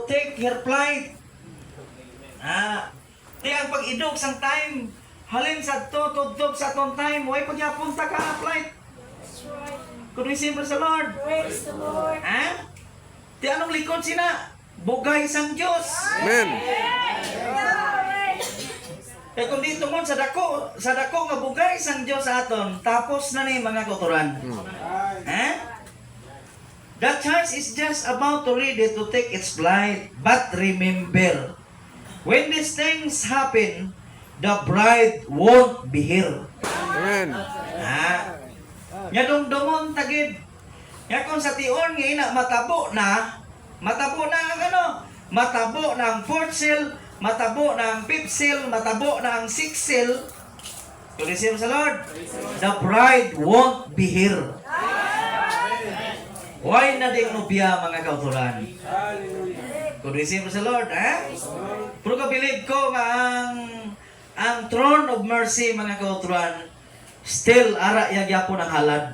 take her flight. Di ang pag-idog sang time, halin sa to, tubtob sa tong time, way pagyapunta ka flight. Could we sing praise the Lord? Praise the Lord. Di anong likod sina? Bugay sang Diyos. Amen. Kaya kung dito mo sa dako nga bugay sang Diyos sa aton, tapos na ni mga kauturan. The church is just about to ready to take its flight. But remember, when these things happen, the bride won't be here. Amen. Nga dumdumon tagid. Nga kung sa tion nga ina matabo na ang ano? Matabo na ang fourth seal, matabo na ang fifth seal, matabo na ang sixth seal. Praise the Lord. The bride won't be here. Why na ding nubya mga kauturan? Praise the Lord, Pero kabilib ko nga ang throne of mercy mga kauturan still ara yagyapon ang halad.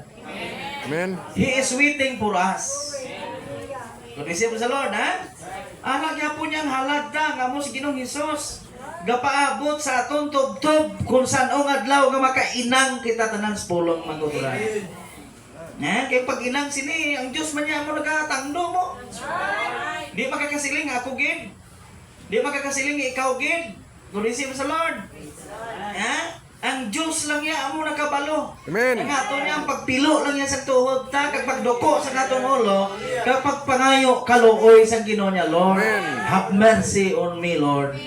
Amen. He is waiting for us. Praise the Lord, Ara gyapon niyang halad ta nga mo si Ginoong Hesus. Gapaabot sa aton tubtob kung saan o adlaw nga makainang kita tanan sa pulong mga kauturan. Kaya pag inang sini, ang Diyos man niya mo nagkatangdo mo. Di makakasiling ako gid. Di makakasiling ikaw gid. Praise the Lord. Ang Diyos lang niya amo nakabalo. Amen. Ang ato niya ang pagpilo lang niya sa tuhod ta, kag pagduko sa atong ulo, kag pagpangayo kaluoy sa Ginoo niya, Lord. Amen. Have mercy on me, Lord.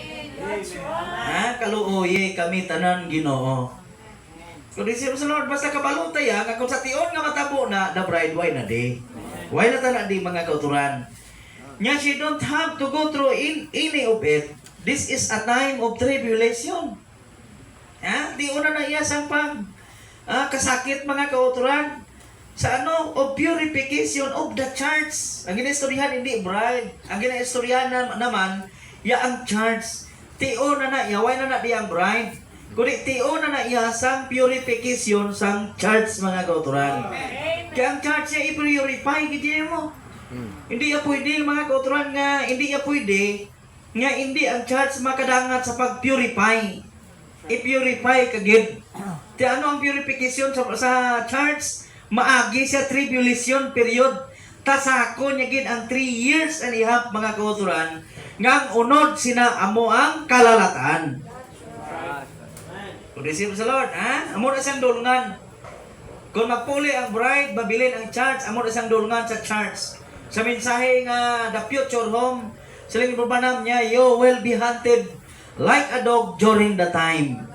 Kaluoy kami tanan Ginoo. Praise the Lord, basta kabalo tayo, nga kung sa tion nga matabo na, the bride, why na di? Why na tanan di mga kauturan? Nya, she don't have to go through any of it. This is a time of tribulation. Di una na iya sang kasakit mga kauturan sa ano, of purification of the church. Ang ginaistoryahan hindi bride. Ang ginaistoryahan naman, ya ang church. Tion na why na di ang bride. Kundi tion na sang purification sang church mga kauturan. Kaya ang church niya i-purify gidi mo. Hindi ya pwede mga kauturan nga hindi ya pwede nga hindi ang church makadangat sa pag-purify. I-purify kagid. Ti ano ang purification sa church? Maagi siya tribulation period. Tasako niya gid ang 3 years and a half mga kauturan nga ang unod sina amo ang kalalatan. Praise the Lord, Amo na siyang dulungan. Kung magpuli ang bride, mabilin ang church, amo na siyang dulungan sa church. Sa mensahe nga the future home, silang ibabanam niya, you will be hunted like a dog during the time.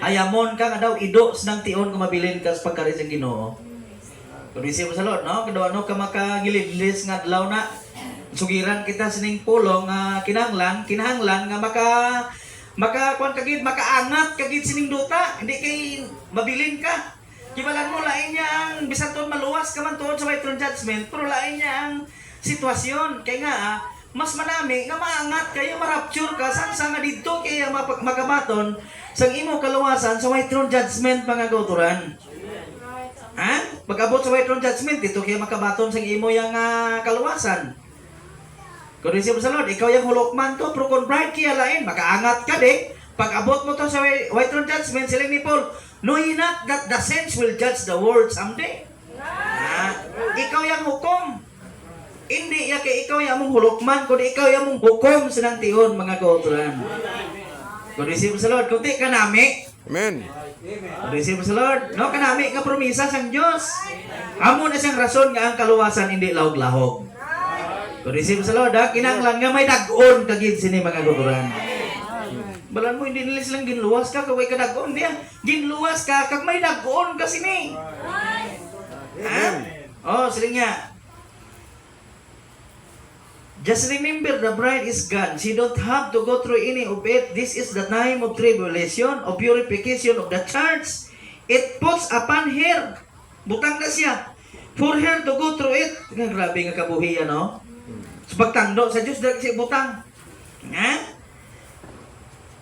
Ayamon ka nga daw idos ng tion kung mabilin ka sa pagkaris ng Ginoo. Praise the Lord, no? Kado ano ka makagilidlis nga adlaw na sugiran kita sining pulong kinahanglan nga makakuan kagid makaangat kagid sining duta, hindi kay mabilin ka. Kibalan mo lain niya ang bisan tuon maluwas ka man tuon sa white throne judgment, pero lain niya ang sitwasyon kay nga mas manami nga maangat kayo marapture ka sang nga didto kay magamaton sang imo kaluwasan sa white throne judgment mga kauturan. Pag-abot sa white throne judgment dito kay makabaton sang imo yang kaluwasan. Kung isip sa Lord, ikaw yung hulokman to, pero kung bride kaya lain, makaangat ka de. Pag abot mo to sa white throne judgment, silang ni Paul, know ye not that the saints will judge the world someday? Ikaw yung hukom. Hindi ya kay ikaw yung mong hulokman, kundi ikaw yung mong hukom sa nang tion, mga kauturan. Kung isip sa Lord, kung di ka nami, Amen. kung isip sa Lord, no, kanami nga promisa sang Diyos. Amo na siyang rason nga ang kaluwasan hindi lahog-lahog. Kung isip sa Lord, kinanglan nga may dag-on kagid sini mga kauturan. Balan mo, hindi nila silang ginluwas ka, kaway ka dag-on diya. Ginluwas ka, kag may dag-on ka sini. Siling nga. Just remember, the bride is gone. She don't have to go through any of it. This is the time of tribulation, of purification of the church. It puts upon her. Butang na siya. For her to go through it. Grabe nga kabuhiyan, no? Sa pagtangdo sa Diyos, dahil siya butang.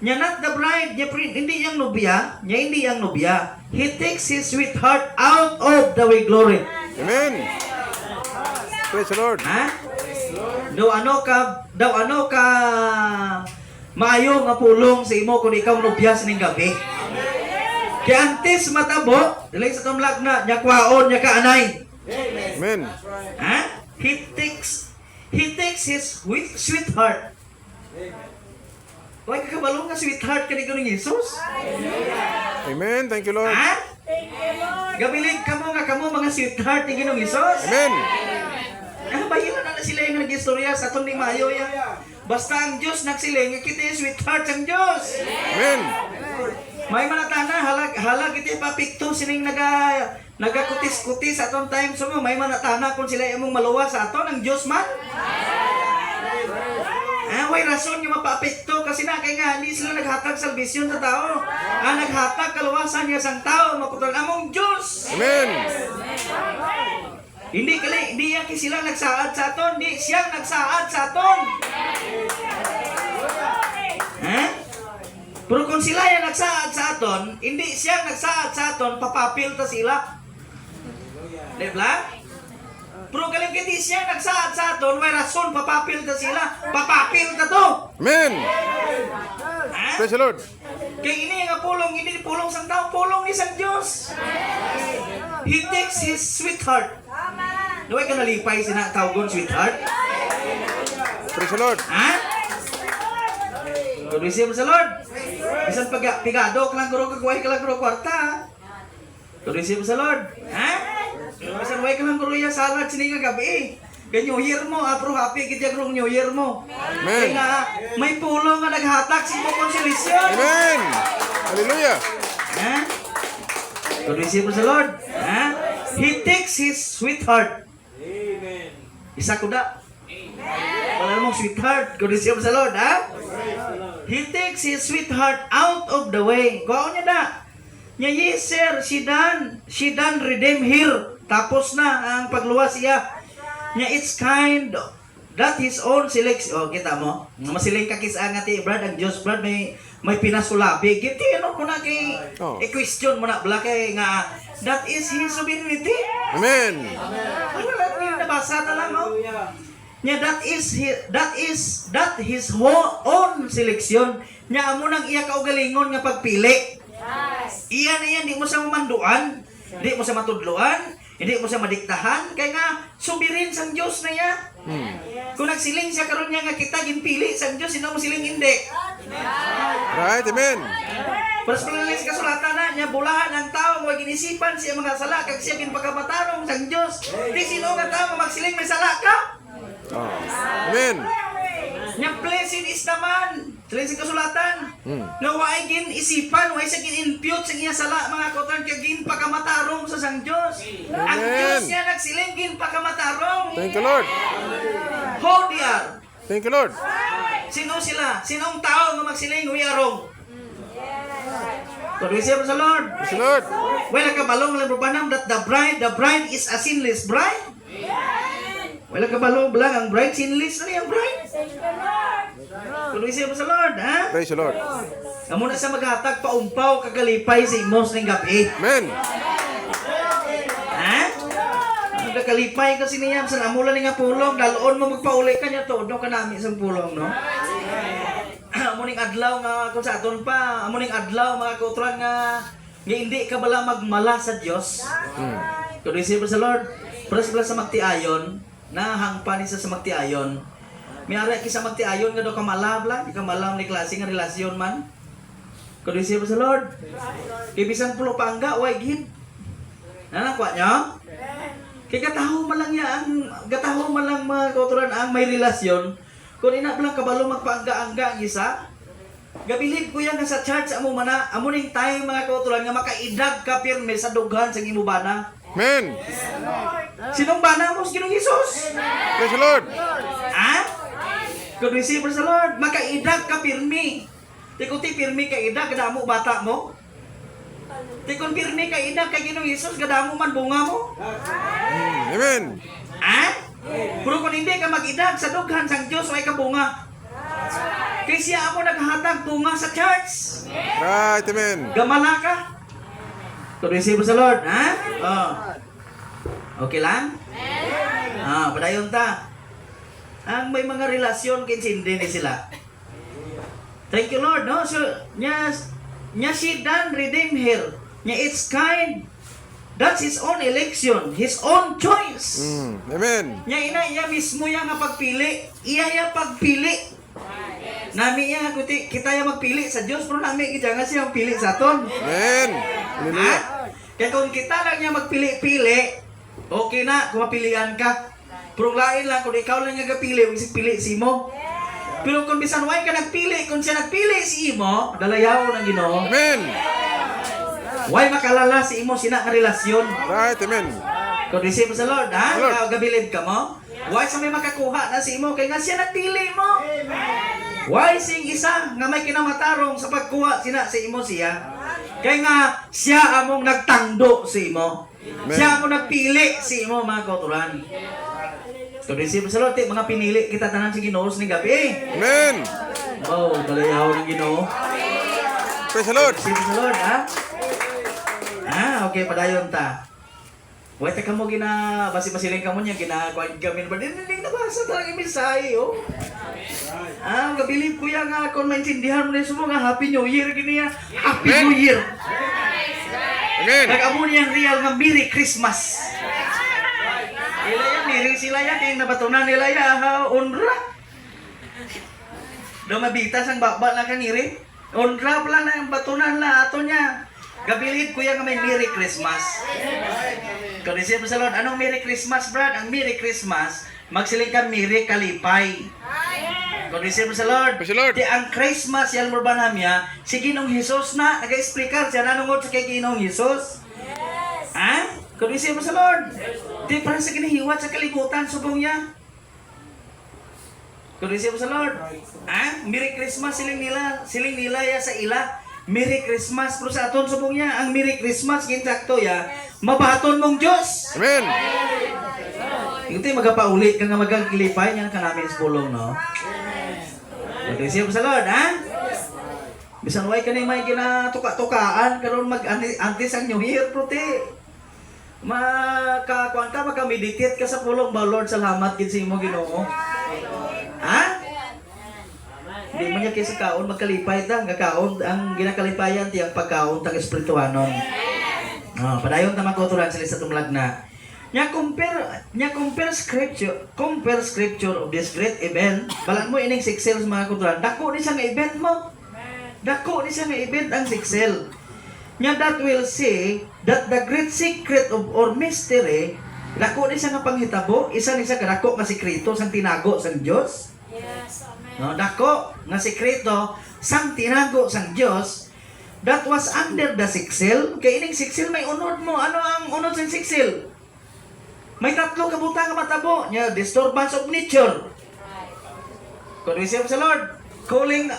Nya not the bride, hindi yang nobya, hindi yang nobya. He takes his sweetheart out of the way glory. Amen. Praise the Lord. daw ano ka maayo nga pulong sa imo kung ikaw nubyas ning gabi. Kaya antes matabo, dili sa tumlag na nya kwaon nya kaanay. Amen. Ha? He takes his sweetheart. Why kakabalong nga sweetheart kani ko ni Jesus? Amen. Thank you, Lord. Ha? Gabilig kamo nga kamo mga sweetheart ni Ginoong Jesus. Amen. Bayin na sila yung nag-istorya sa itong ni Mayo yan. Basta ang Diyos nagsiling, kita yung sweetheart ang Diyos. Amen. May manatana, halag iti papikto sining nagakutis-kutis sa atong time. So may manatana kung sila yung maluwas sa aton, ang Diyos man. Way rason yung mapapikto kasi na kaya nga hindi sila naghatag salvation sa tao. Naghatag kaluwasan niya sang tao, maputal among Diyos. Amen. Hindi yan sila nagsaad sa aton, hindi siya nagsaad sa aton. Pero kung sila yung nagsaad sa aton, hindi siya nagsaad sa aton, papapil ta sila. Diba? Pero galing hindi siya nagsaad sa aton, may rason, papapil ta sila. Papapil ta to. Amen. Praise the Lord. Kaya ini nga pulong, hindi pulong sang tao, pulong ni sang Diyos. He takes his sweetheart. Naway ka nalipay sinatawgon sweetheart? Praise the Lord. Ha? Good receive sa Lord. Bisan pigado ka lang guro kagway ka lang guro kwarta. Good receive sa Lord. Ha? Bisan way ka lang guro ya salad sini nga gabi. Kaya New Year mo, apro happy kita guro New Year mo. Amen. Kaya nga, may pulong nga naghatak sa mo konsolasyon. Amen. Hallelujah. Ha? Good receive sa Lord. Ha? He takes his sweetheart. Amen. Isa ko da. Wala mong sweetheart. Good receive sa Lord, ha? He takes his sweetheart out of the way. Kuha niya da. Nya yes sir, she done redeem here. Tapos na ang pagluwas siya. Nya it's kind that his own selection. Oh, kita mo. Masiling kakis-ang ati Brad, ang Diyos Brad may pinasulabi. Giti ano mo na kay i-question mo na bla kay nga that is his sovereignty. Amen. Ano lang yung nabasa na lang oh. Nya that his own selection. Nya amo nang iya kaugalingon nga pagpili. Iya na yan, di mo sa mamanduan, di mo sa matudluan, hindi mo sa madiktahan, kaya nga subirin sang Diyos na ya. Kung nagsiling siya karon niya nga kita ginpili sang Diyos, sino mo siling hindi. Right. Amen. Pas palalis kasulatan na niya, bulahan ang tao, huwag inisipan siya mga sala, kag siya ginpagkamatarong sang Diyos. Di sino nga tao magsiling may sala ka? Amen. Nya blessed is naman. Siling sa kasulatan. Nga waay gin isipan, waay sa gin impute sa iya sala mga kautan kag gin pagkamatarong sa sang Dios. Ang Dios niya nagsiling gin pagkamatarong. Thank you, Lord. Who they are? Thank you, Lord. Sino sila? Sinong tao nga magsiling we arong? Good receive sa Lord. Praise the Lord. Wala ka balong lang rubanam that the bride is a sinless bride. Wala ka balong lang ang bride sinless na ang bride. Good receive sa Lord, ha? Praise the Lord. Amo na sa maghatag paumpaw kagalipay sa imos ning gabi. Amen. Ha? Ang kakalipay kasi niya sa amulan nga pulong, dalon mo magpauli ka niya todo ka nami sa pulong, no? Amo ning adlaw nga kung sa aton pa, amo ning adlaw mga kautran nga hindi ka bala magmala sa Dios. Good receive sa Lord. Pras sa magtiayon, na hangpan isa sa magtiayon. May ari kisa magtiayon nga do kamalab lang, di kamalam ni klase nga relasyon man. Good receive sa Lord. Ibisan pulo pangga way gid. Nanakwa niya? Kay gataho man lang mga kauturan ang may relasyon. Kung ina lang kabalo magpaangga-angga ang isa. Gabilib ko yan nga sa church amo mana, amo ning time mga kauturan nga makaidag ka pirme sa dughan sa imong bana. Amen. Sinong bana mo sa Ginoong Hesus? Praise the Lord. Ha? Good receive sa Lord. Makaidag ka pirmi. Tikuti pirmi ka idag, kadamo bata mo. Tikon pirmi ka idag kay Ginoong Hesus, kadamo man bunga mo. Amen. Ha? Pero kung hindi ka mag-idag sa dughan sang Diyos, ay ka bunga. Kaya siya ako naghatag bunga sa church. Right. Amen. Gamala ka. Good receive sa Lord. Ha? Oh. Okay lang? Padayon ta. ang may mga relasyon kinsindi ni sila. Thank you Lord, no? So, nya she done redeem her. Nya it's kind. That's his own election, his own choice. Amen. Iya mismo yang nga pagpili. Iya pagpili. Nami iya kita yang magpili sa Diyos, pero nami kita nga siya pili sa aton. Amen. Ha? Hallelujah. Kaya kung kita lang niya magpili-pili, okay na kung mapilian ka. Pero lain lang kung ikaw lang nga pili, huwag pili si mo. Pero kung bisan why ka nagpili, kung siya nagpili si imo, dalayaw ng Ginoo. Amen. Why makalala si imo sina nga relasyon? Right, amen. Kung receive mo sa Lord, ha? Lord. Ikaw gabilib ka mo? Why sa may makakuha na si imo? Kaya nga siya nagpili mo. Why sing isa nga may kinamatarong sa pagkuha sina sa imo siya? Kaya nga siya among nagtangdo si imo. Amen. Siya among nagpili si imo mga kauturan. Kung receive mo sa Lord, mga pinili kita tanan si Ginoo ni gabi. Amen. Oh, dalayaw ng Ginoo. Praise the Lord. Receive mo sa Lord, ha? Okay, padayon ta. Wait, ka mo basi-basiling ka mo niya, ginakuan kami ba? Diniling nabasa talaga yung mensahe, oh. Kabilib ko yan nga, kung maintindihan mo na yung nga, Happy New Year, gini yan. Happy Amen. New Year. Amen. Nag-amo niyang real nga Merry Christmas. Ila yan, Merry sila yan, kaya nabatunan nila yan, unra. Dumabitas ang bakba lang kaniri. Unra pala na yung batunan na ato niya. Gabilib ko yan nga may Merry Christmas. Kung isip mo sa Lord, anong Merry Christmas, Brad? Ang Merry Christmas, magsiling ka Merry Kalipay. Kung isip mo sa Lord, Praise the Lord. di ang Christmas, yan mo ba namya, si Ginong Jesus na, nag-explicar siya, nanungod sa kay Ginong Jesus. Ha? Kung isip mo sa Lord, di parang sa ginahiwat sa kalibutan, subong niya. Kung isip mo sa Lord, ha? Merry Christmas, siling nila ya sa ila. Merry Christmas, pero sa aton subong niya, ang Merry Christmas, kinsakto ya, mabaton mong Diyos. Amen. Ito yung magapauli ka nga magagilipay niyan ka namin sa pulong, no? Mag-receive sa Lord, ha? Bisan way ka na yung may ginatuka-tukaan, karoon mag-antis ang New Year, puti. Makakuan ka, makameditate ka sa pulong ba, Lord, salamat kinsi mo, Ginoo. Ha? Hindi man niya kaysa kaon, magkalipay ta, nga kaon, ang ginakalipayan ti ang pagkaon tang espirituanon. Padayon ta magkuturan sila sa tumlag na. Nya compare scripture of this great event. Balan mo ining siksel sa mga kuturan. Dako ni siya nga event mo. Dako ni siya nga event ang siksel. Nya that will say that the great secret of or mystery, dako ni siya nga panghitabo, isa ni siya kadako nga sekreto sang tinago sang Dios. Yes, amen. No, dako nga sekreto sang tinago sang Dios that was under the siksel. Kay ining siksel may unod mo. Ano ang unod sa siksel? May tatlo ka butang nga matabo. Nya disturbance of nature. Kung receive sa Lord, calling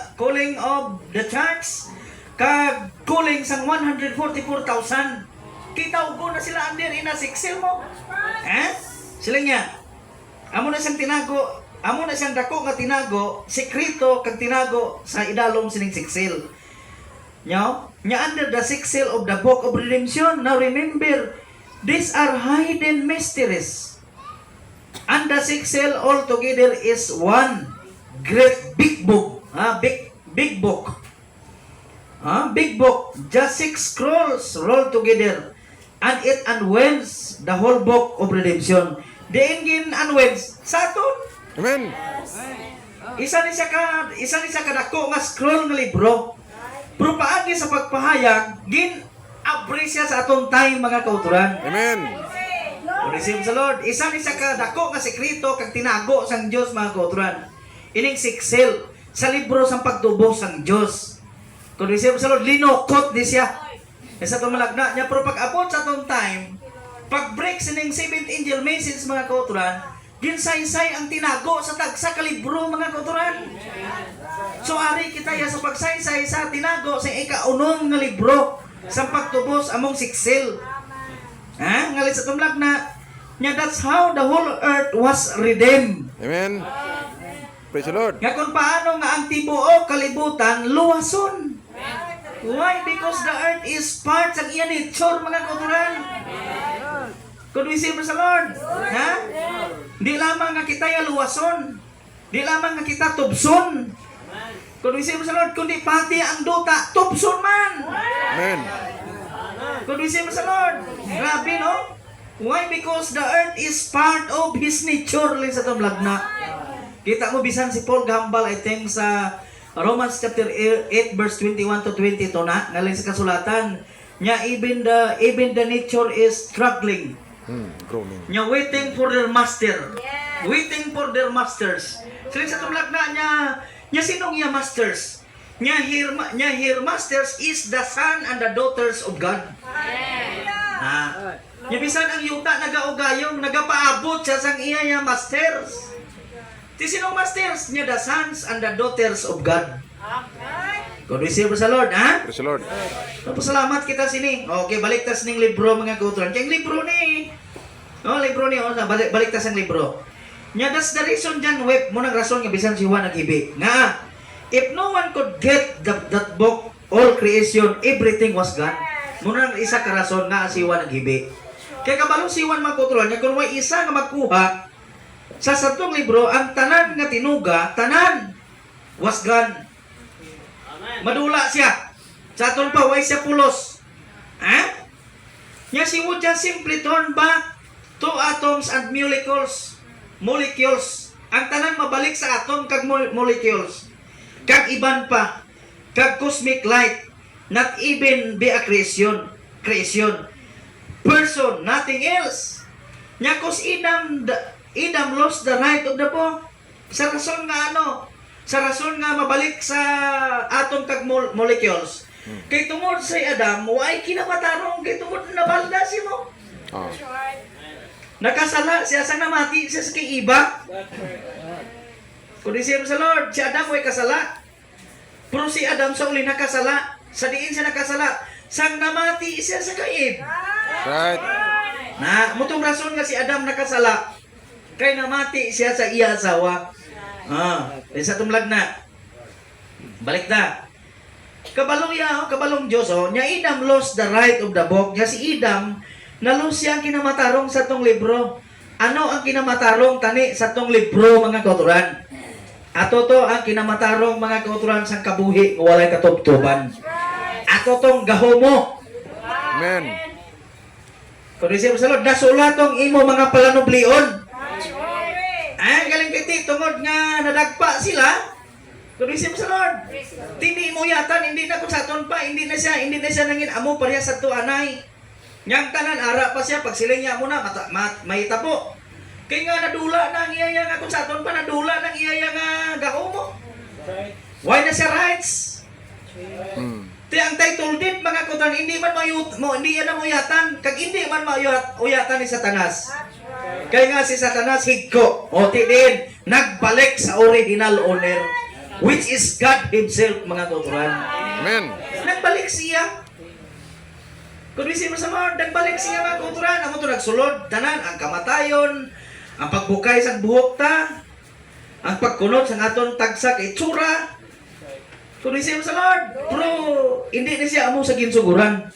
of the church, kag calling sang 144,000. Kita ugo na sila under ina siksel mo. Sila niya. Amo na siyang tinago. Amo na siyang dako nga tinago, sekreto kag tinago sa idalom sining siksel. Nya under the siksel of the book of redemption. Now remember, these are hidden mysteries. And the siksel altogether is one great big book. Big book. Big book. Just 6 scrolls rolled together. And it unwelds the whole book of redemption. Diin unwelds sa aton. Amen. Isa ni siya kadako nga scroll nga libro. Pero paagi sa pagpahayag, abri siya sa atong time mga kauturan. Amen. Receive sa Lord. Isa ni siya kadako nga sekreto kag tinago sang Dios mga kauturan. Ining siksel sa libro sang pagtubo sang Dios. Kung receive sa Lord, linokot di siya. Sa itong malagna niya, pero pag-abot sa atong time, pag-break sining 7th angel message mga kauturan, ginsaysay ang tinago sa tagsa ka libro mga kauturan. So ari kita ya sa pagsaysay sa tinago sa ika-unom nga libro sa pagtubos among siksel. Ngalit sa tumlag na nya, that's how the whole earth was redeemed. Amen. Praise the Lord. Nga kung paano nga ang tibuok kalibutan luwason. Why? Because the earth is part sa iya nature mga kauturan. Kung receive sa Lord, Di lamang nga kita ya luwason. Di lamang nga kita tubson. Kung isip sa Lord, kundi pati ang duta, tubson man. Amen. Kung isip sa Lord, grabe no? Why? Because the earth is part of His nature. Lang sa itong lagna. Kita mo bisan si Paul Gambal, I think sa Romans chapter 8 verse 21 to 22 na, nalang sa kasulatan, niya even the nature is struggling. Groaning. Niya waiting for their master. Waiting for their masters. Sila sa itong lagna niya sinong niya masters? Niya here masters is the son and the daughters of God. Ha? Niya bisan ang yuta nagaugayong nagapaabot siya sang iya niya masters. Ti sinong masters? Niya the sons and the daughters of God. Kung receive sa Lord, ha? Praise the Lord. Salamat kita sini. Okay, balik tas ning libro mga kauturan. Kaya libro ni. Oh, libro ni balik tas ang libro. Nya that's the reason dyan web mo nang rason nga bisan si Juan nag-ibi. Nga if no one could get that book, all creation, everything was God. Muna nang isa ka rason nga si Juan nag-ibi. Kaya kabalo si Juan magkutulan niya kung may isa nga magkuha sa satong libro ang tanan nga tinuga, tanan was gone. Madula siya. Sa atong pa, way siya pulos. Ha? Nya si would just simply turn back to atoms and molecules. Molecules. Ang tanan mabalik sa atom kag molecules. Kag iban pa. Kag cosmic light. Not even be a creation. Person, nothing else. Nya kus Idam lost the right of the book. Sa rason nga sa rason nga mabalik sa atom kag molecules. Kay tungod sa Adam, why kinamatarong kay tungod na balda si mo. Oh. Nakasala siya sa namati siya sa kay iba. Kung isip sa Lord, si Adam way kasala. Pero si Adam sa uli nakasala. Sa diin siya nakasala. Sang namati siya sa kay Eve. Right. Na, mutong rason nga si Adam nakasala. Kay namati siya sa iya asawa. Sa tumlag na. Balik na. Kabalong Diyos, nya Idam lost the right of the book. Nya si Idam, nalos siya ang kinamatarong sa tong libro. Ano ang kinamatarong tani sa tong libro, mga kauturan? Ato to ang kinamatarong mga kauturan sa kabuhi, walay katubtuban. Ato tong gahomo. Amen. Kung isip sa Lord, nasulat tong imo mga palanublion. Ay, galing kiti, tungod nga nadagpa sila. Kung isip sa Lord, tindi mo yatan, hindi na kung saton pa, hindi na siya nangin amo pareha sa tuanay. Nyang tanan, ara pa siya, pag siling niya muna, may tapo. Kaya nga nadula na ang iyaya nga kung saton pa, nadula na ang iyaya nga gahomo. Why na siya rights? Ti ang title deed, mga kutan, hindi yan na mo yatan, kag hindi man uyatan ni Satanas. Kaya nga si Satanas higko, o ti din, nagbalik sa original owner, which is God Himself, mga kuturan. Amen. Nagbalik siya. Kung isip mo sa Lord, nagbalik siya, mga kuturan. Amo to nagsulod, tanan, ang kamatayon, ang pagbukay sa buhok ta, ang pagkunot sa aton tagsa kay itsura. Kung isip mo sa Lord, pero hindi na siya amo sa ginsuguran.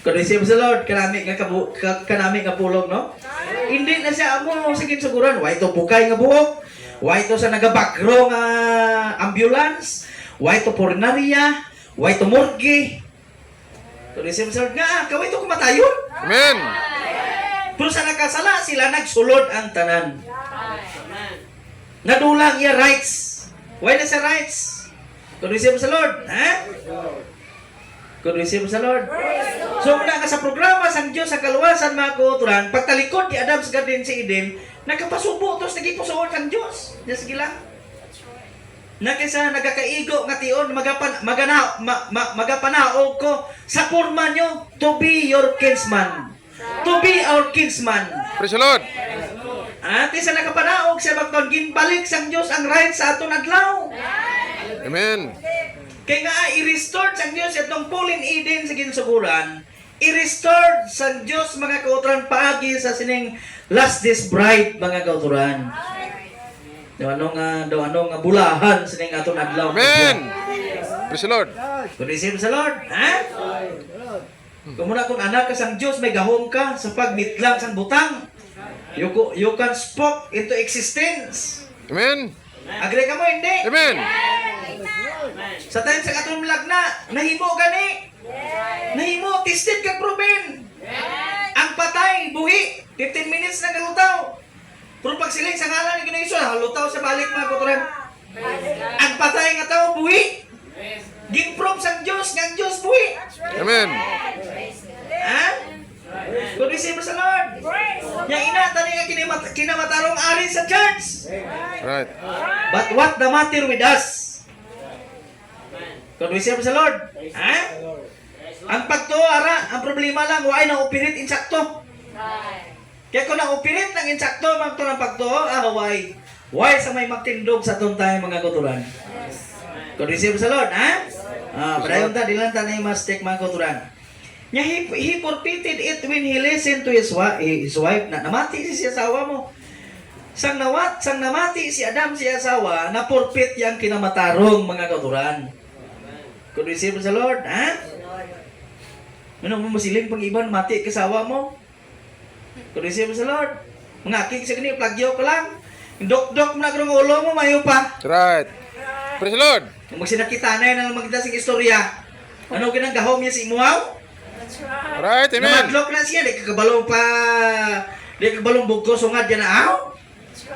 Kung isip mo sa Lord, kanami nga pulong, no? Hindi na siya amo sa ginsuguran. Why ito bukay nga buhok? Why ito sa nagabagro nga ambulance? Why ito pornarya? Why ito morgue? Kung isip mo sa Lord, nga, kaway ito kumatayon. Amen. Pero sa nakasala, sila nagsulod ang tanan. Nadulang iya rights. Why na sa rights? Kung isip mo sa Lord, ha? Kung isip mo sa Lord. So, muna ka sa programa sa Diyos, sa kaluwasan, mga kauturan, pagtalikod ni Adam sa Garden sa Eden, nagkapasubo, tapos nagipusoon sa Diyos. Diyan sige lang. Nakisa nagkakaigo nga tion, magapanaog ko sa porma nyo to be your kinsman. To be our kinsman. Praise the Lord. At isa nakapanaog siya magton ginbalik sang Dios ang right sa aton adlaw. Amen. Kaya nga i-restore sang Dios itong Pulin Eden sa ginsuguran. I-restore sang Dios mga kauturan paagi sa sining last days bride mga kauturan. Daw ano nga bulahan sining aton adlaw. Amen. Praise the Lord. Kung isip sa Lord, ha? Kung muna kung anak ka sang Diyos, may gahom ka sa pagmitlang sang butang. You can spoke into existence. Amen. Agree ka mo, hindi? Amen. Sa time sa katong lagna, nahimo gani. Nahimo, tested kag proven. Ang patay, buhi. 15 minutes na kalutaw. Pero pag siling sa ngalan ni Ginoong Isus, halutaw sa balik mga kuturan. Ang patay nga tao, buhi. Ginprove sa Diyos, nga ang Diyos, buhi. Amen. Ha? Kung receive sa Lord. Yang ina, tani nga kinamatarong ari sa church. Right. But what the matter with us? Kung receive sa Lord. Ha? Ang pagtuo, ara, ang problema lang, why na-operate insakto. Kaya kung na-operate ng insakto, magto ng pagtuo, why sa may magtindog sa itong tayo mga kuturan? Kung receive sa Lord, ha? Padayon ta, dilan ta na yung mistake mga kuturan. Nya he forfeited it when he listened to his wife na namati si asawa mo. Sang namati si Adam si asawa, na forfeit yang kinamatarong mga kuturan. Kung receive sa Lord, ha? Ano mo masiling pang iban mati kasawa mo? Kung receive sa Lord, mga kik sa kini plagyo ka lang. Dok-dok mo na karong ulo mo, mayo pa. Right. Praise the Lord. Kung magsinakita na yun ang magkita sa istorya, ano ginagahom niya si Imuaw? Right. Amen. Namadlok na siya, di kakabalong bugko, sungad yan na aw.